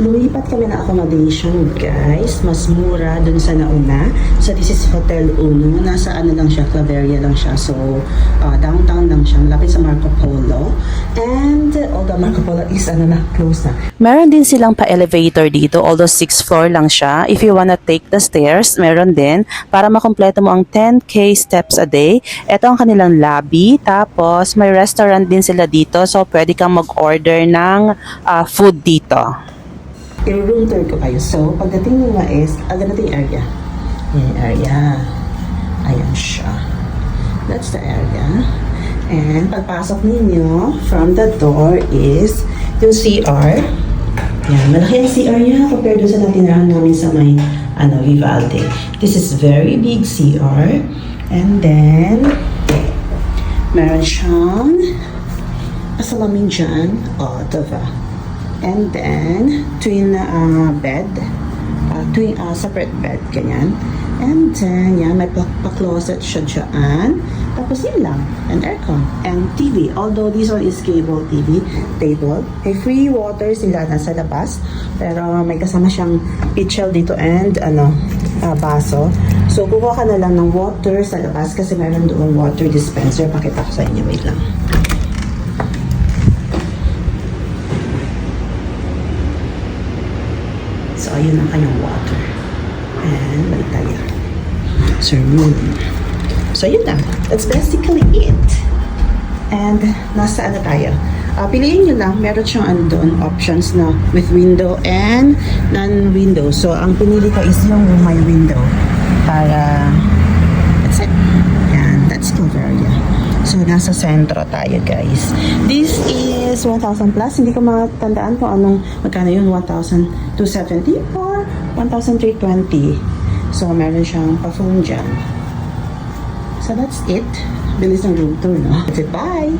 lumipat kami ng accommodation, guys. Mas mura dun sa nauna. So, this is Hotel Uno. Nasa ano lang siya, Claveria lang siya. So, downtown lang siya. Malapit sa Marco Polo. And, although Marco Polo is close na. Meron din silang pa-elevator dito, although 6th floor lang siya. If you wanna take the stairs, meron din para makompleto mo ang 10K steps a day. Ito ang kanilang lobby. Tapos, may restaurant din sila dito. So, pwede kang mag-order ng food dito. I-room tour ko kayo. So, pagdating nyo nga is, ganito yung area. Yung area. Ayan siya. That's the area. And pagpasok ninyo, from the door is yung CR. Yan, malaki ang CR niya compared doon sa natinirahan namin sa may Vivaldi. This is very big CR. And then, meron siyang salamin dyan. Diba? And then, twin bed. Separate bed, ganyan. And then, yan, may pa-closet siya dyan. Tapos yun lang. And aircon. And TV. Although this one is cable TV table. May free water sila nasa labas. Pero may kasama siyang pitchel dito and baso. So, kukuha ka na lang ng water sa labas kasi meron doon water dispenser. Pakita ko sa inyo. Wait lang. So, ayun ang kanyang water. And, balik tayo. So, room. So, yun lang. That's basically it. And, nasa tayo? Piliin nyo lang. Meron siyang doon, options na with window and non-window. So, ang pinili ko is yung may window. Para, that's it. Yan, that's Claveria. So, nasa sentro tayo, guys. This is 1,000 plus. Hindi ko matandaan kung magkano yun, 1,270 or 1,320. So, meron siyang pa-phone dyan. So, that's it. Bilis ng room tour, no? That's it. Bye!